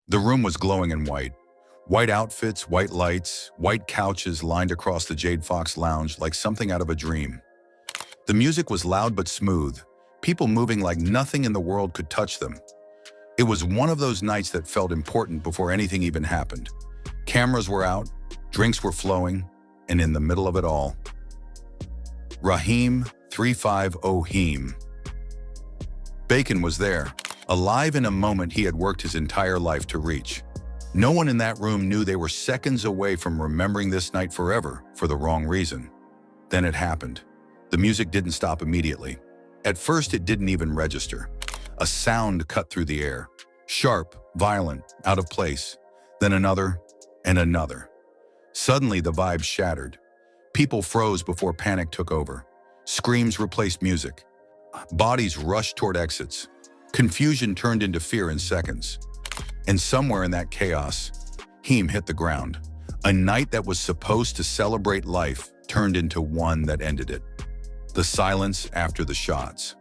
The room was glowing in white. White outfits, white lights, white couches lined across the Jade Fox Lounge like something out of a dream. The music was loud but smooth, people moving like nothing in the world could touch them. It was one of those nights that felt important before anything even happened. Cameras were out, drinks were flowing, and in the middle of it all, Heem 350 Heem. Bacon was there, alive in a moment he had worked his entire life to reach. No one in that room knew they were seconds away from remembering this night forever for the wrong reason. Then it happened. The music didn't stop immediately. At first, it didn't even register. A sound cut through the air. Sharp, violent, out of place. Then another, and another. Suddenly, the vibe shattered. People froze before panic took over. Screams replaced music. Bodies rushed toward exits. Confusion turned into fear in seconds. And somewhere in that chaos, Heem hit the ground. A night that was supposed to celebrate life turned into one that ended it. The silence after the shots.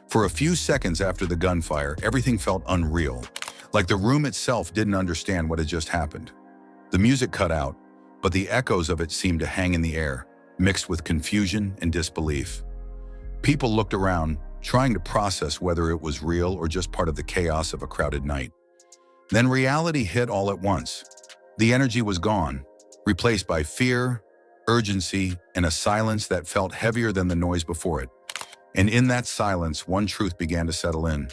For a few seconds after the gunfire, everything felt unreal, like the room itself didn't understand what had just happened. The music cut out, but the echoes of it seemed to hang in the air, mixed with confusion and disbelief. People looked around, trying to process whether it was real or just part of the chaos of a crowded night. Then reality hit all at once. The energy was gone, replaced by fear, urgency, and a silence that felt heavier than the noise before it. And in that silence, one truth began to settle in.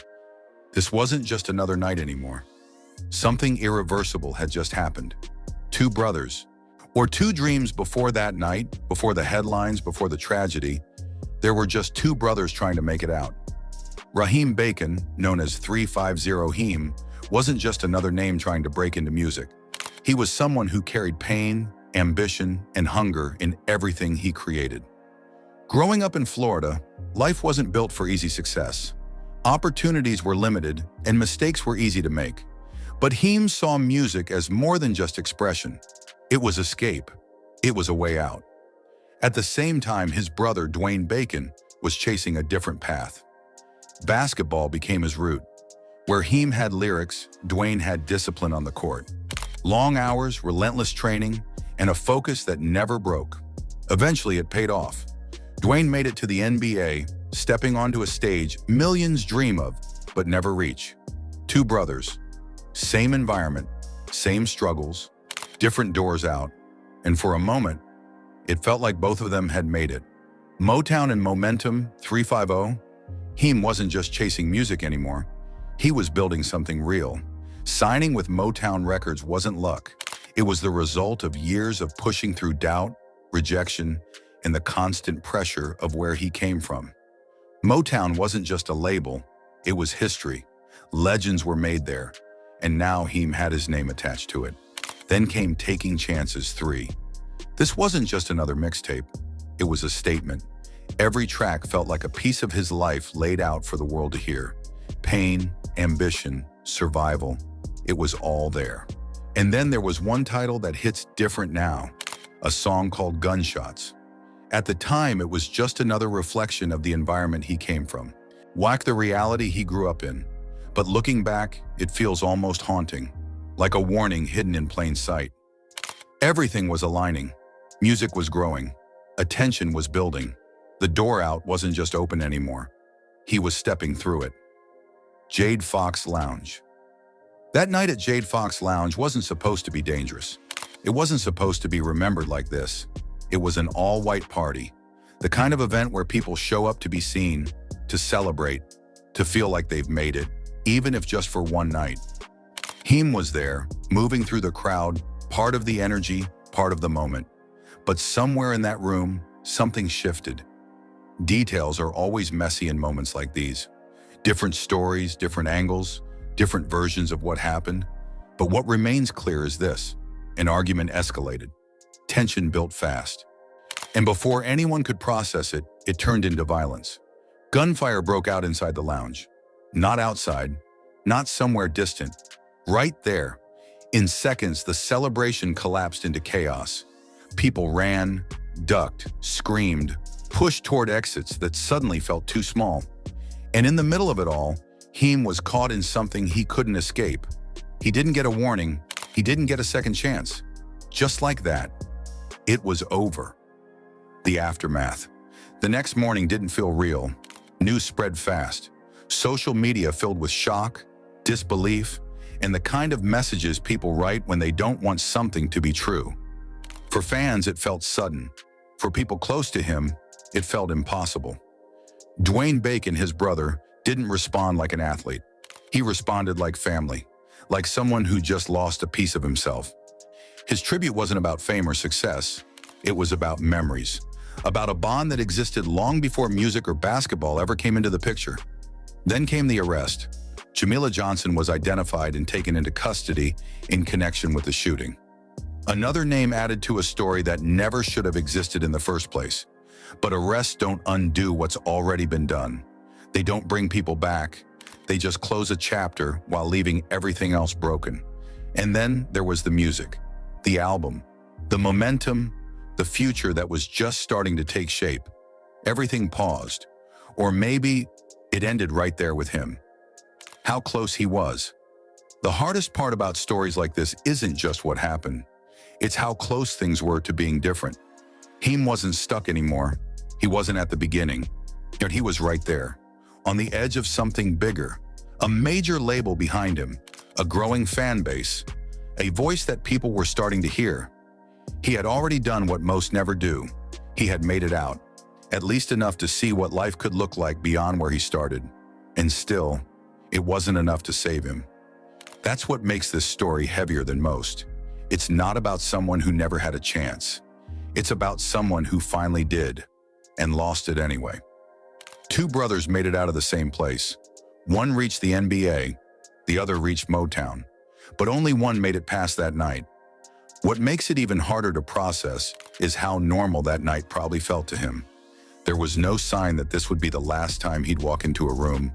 This wasn't just another night anymore. Something irreversible had just happened. Two brothers, or two dreams before that night, before the headlines, before the tragedy, there were just two brothers trying to make it out. Dwayne Bacon, known as 350 Heem, wasn't just another name trying to break into music. He was someone who carried pain, ambition, and hunger in everything he created. Growing up in Florida, life wasn't built for easy success. Opportunities were limited, and mistakes were easy to make. But Heem saw music as more than just expression. It was escape. It was a way out. At the same time, his brother, Dwayne Bacon, was chasing a different path. Basketball became his route. Where Heem had lyrics, Dwayne had discipline on the court. Long hours, relentless training, and a focus that never broke. Eventually, it paid off. Dwayne made it to the NBA, stepping onto a stage millions dream of, but never reach. Two brothers, same environment, same struggles, different doors out, and for a moment, it felt like both of them had made it. Motown and Momentum 350, Heem wasn't just chasing music anymore. He was building something real. Signing with Motown Records wasn't luck. It was the result of years of pushing through doubt, rejection, and the constant pressure of where he came from. Motown wasn't just a label, it was history. Legends were made there, and now Heem had his name attached to it. Then came Taking Chances 3. This wasn't just another mixtape, it was a statement. Every track felt like a piece of his life laid out for the world to hear. Pain, ambition, survival, it was all there. And then there was one title that hits different now, a song called Gunshots. At the time, it was just another reflection of the environment he came from. Whack the reality he grew up in. But looking back, it feels almost haunting, like a warning hidden in plain sight. Everything was aligning. Music was growing. Attention was building. The door out wasn't just open anymore. He was stepping through it. Jade Fox Lounge. That night at Jade Fox Lounge wasn't supposed to be dangerous. It wasn't supposed to be remembered like this. It was an all-white party, the kind of event where people show up to be seen, to celebrate, to feel like they've made it, even if just for one night. Heem was there, moving through the crowd, part of the energy, part of the moment. But somewhere in that room, something shifted. Details are always messy in moments like these. Different stories, different angles, different versions of what happened. But what remains clear is this: an argument escalated. Tension built fast. And before anyone could process it, it turned into violence. Gunfire broke out inside the lounge. Not outside, not somewhere distant. Right there. In seconds, the celebration collapsed into chaos. People ran, ducked, screamed, pushed toward exits that suddenly felt too small. And in the middle of it all, Heem was caught in something he couldn't escape. He didn't get a warning. He didn't get a second chance. Just like that, it was over. The aftermath. The next morning didn't feel real. News spread fast. Social media filled with shock, disbelief, and the kind of messages people write when they don't want something to be true. For fans, it felt sudden. For people close to him, it felt impossible. Dwayne Bacon, his brother, didn't respond like an athlete. He responded like family, like someone who just lost a piece of himself. His tribute wasn't about fame or success. It was about memories, about a bond that existed long before music or basketball ever came into the picture. Then came the arrest. Jamila Johnson was identified and taken into custody in connection with the shooting. Another name added to a story that never should have existed in the first place. But arrests don't undo what's already been done. They don't bring people back. They just close a chapter while leaving everything else broken. And then there was the music, the album, the momentum, the future that was just starting to take shape. Everything paused. Or maybe it ended right there with him. How close he was. The hardest part about stories like this isn't just what happened. It's how close things were to being different. Heem wasn't stuck anymore. He wasn't at the beginning. Yet he was right there, on the edge of something bigger. A major label behind him, a growing fan base, a voice that people were starting to hear. He had already done what most never do. He had made it out, at least enough to see what life could look like beyond where he started. And still, it wasn't enough to save him. That's what makes this story heavier than most. It's not about someone who never had a chance. It's about someone who finally did, and lost it anyway. Two brothers made it out of the same place. One reached the NBA, the other reached Motown. But only one made it past that night. What makes it even harder to process is how normal that night probably felt to him. There was no sign that this would be the last time he'd walk into a room,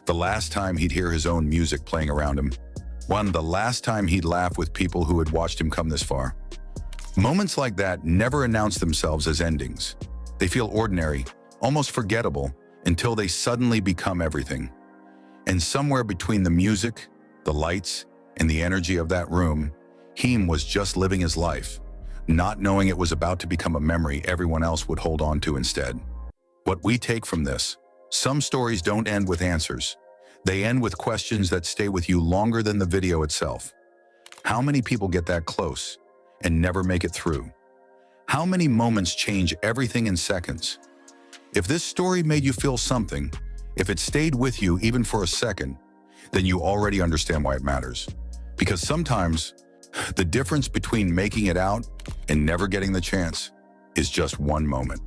the last time he'd hear his own music playing around him, the last time he'd laugh with people who had watched him come this far. Moments like that never announce themselves as endings. They feel ordinary, almost forgettable, until they suddenly become everything. And somewhere between the music, the lights, and the energy of that room, Heem was just living his life, not knowing it was about to become a memory everyone else would hold on to instead. What we take from this: some stories don't end with answers. They end with questions that stay with you longer than the video itself. How many people get that close and never make it through? How many moments change everything in seconds? If this story made you feel something, if it stayed with you even for a second, then you already understand why it matters. Because sometimes, the difference between making it out and never getting the chance is just one moment.